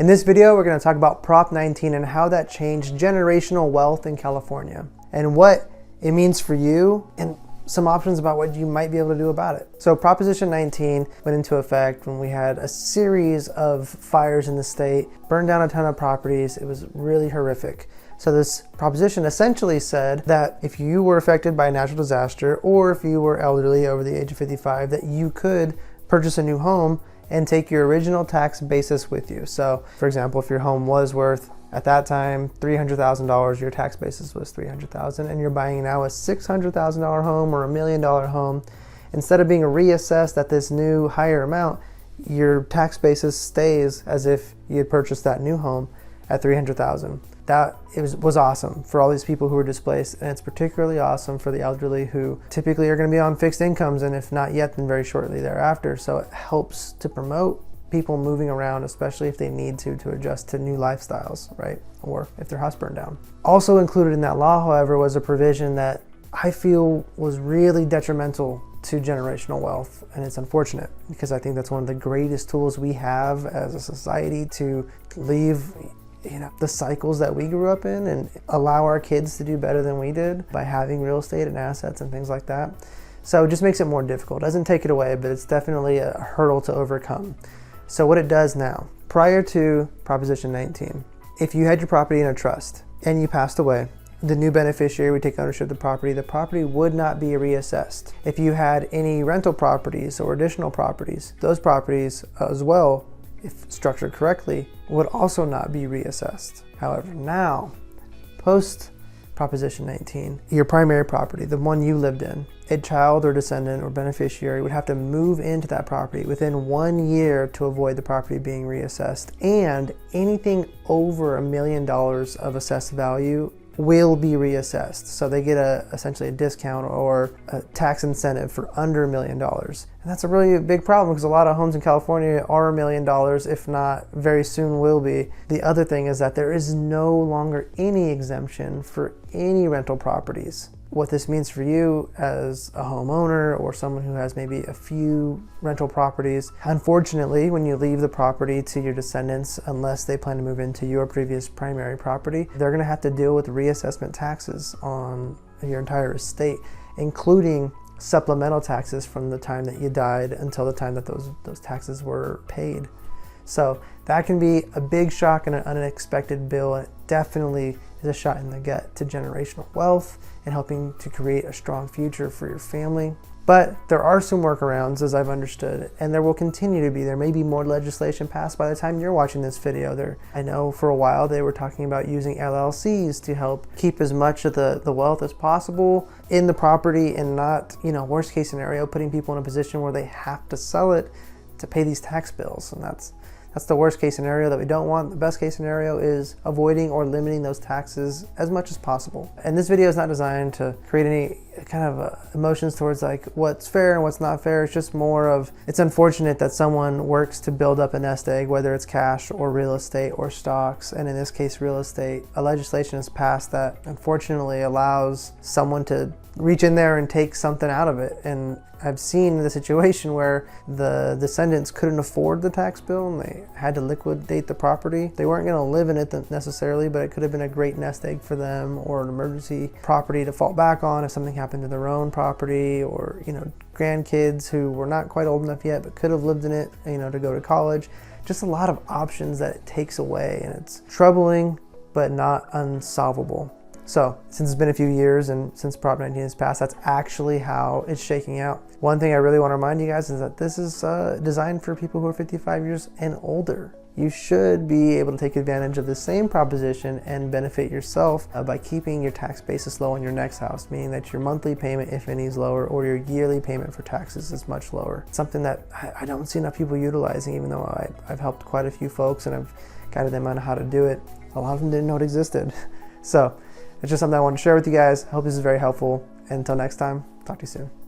In this video, we're going to talk about Prop 19 and how that changed generational wealth in California and what it means for you and some options about what you might be able to do about it. So Proposition 19 went into effect when we had a series of fires in the state, burned down a ton of properties. It was really horrific. So this proposition essentially said that if you were affected by a natural disaster or if you were elderly over the age of 55, that you could purchase a new home and take your original tax basis with you. So for example, if your home was worth at that time $300,000, your tax basis was $300,000, and you're buying now a $600,000 home or $1 million home, instead of being reassessed at this new higher amount, your tax basis stays as if you had purchased that new home at $300,000. That was awesome for all these people who were displaced, and it's particularly awesome for the elderly who typically are going to be on fixed incomes, and if not yet, then very shortly thereafter. So it helps to promote people moving around, especially if they need to adjust to new lifestyles, right? Or if their house burned down. Also included in that law, however, was a provision that I feel was really detrimental to generational wealth, and it's unfortunate because I think that's one of the greatest tools we have as a society to leave the cycles that we grew up in and allow our kids to do better than we did by having real estate and assets and things like that. So it just makes it more difficult. It doesn't take it away, but it's definitely a hurdle to overcome. So what it does now, prior to Proposition 19, if you had your property in a trust and you passed away, the new beneficiary would take ownership of the property would not be reassessed. If you had any rental properties or additional properties, those properties as well, if structured correctly, would also not be reassessed. However, now, post Proposition 19, your primary property, the one you lived in, a child or descendant or beneficiary would have to move into that property within 1 year to avoid the property being reassessed, and anything over $1 million of assessed value will be reassessed. So they get essentially a discount or a tax incentive for under $1 million. And that's a really big problem because a lot of homes in California are $1 million, if not very soon will be. The other thing is that there is no longer any exemption for any rental properties. What this means for you as a homeowner or someone who has maybe a few rental properties, unfortunately, when you leave the property to your descendants, unless they plan to move into your previous primary property, they're going to have to deal with reassessment taxes on your entire estate, including supplemental taxes from the time that you died until the time that those taxes were paid. So that can be a big shock and an unexpected bill, and it definitely is a shot in the gut to generational wealth and helping to create a strong future for your family. But there are some workarounds, as I've understood, and there will continue to be. There may be more legislation passed by the time you're watching this video. I know for a while they were talking about using LLCs to help keep as much of the wealth as possible in the property and not, worst case scenario, putting people in a position where they have to sell it to pay these tax bills. And that's the worst case scenario that we don't want. The best case scenario is avoiding or limiting those taxes as much as possible. And this video is not designed to create any kind of emotions towards like what's fair and what's not fair. It's just more of, it's unfortunate that someone works to build up a nest egg, whether it's cash or real estate or stocks. And in this case, real estate. A legislation is passed that unfortunately allows someone to reach in there and take something out of it. And I've seen the situation where the descendants couldn't afford the tax bill and they had to liquidate the property. They weren't going to live in it necessarily, but it could have been a great nest egg for them or an emergency property to fall back on if something happened to their own property, or grandkids who were not quite old enough yet but could have lived in it, to go to college. Just a lot of options that it takes away, and it's troubling but not unsolvable. So since it's been a few years and since Prop 19 has passed, that's actually how it's shaking out. One thing I really want to remind you guys is that this is designed for people who are 55 years and older. You should be able to take advantage of the same proposition and benefit yourself by keeping your tax basis low on your next house, meaning that your monthly payment, if any, is lower, or your yearly payment for taxes is much lower. It's something that I don't see enough people utilizing, even though I've helped quite a few folks and I've guided them on how to do it. A lot of them didn't know it existed. So it's just something I wanted to share with you guys. I hope this is very helpful. And until next time, talk to you soon.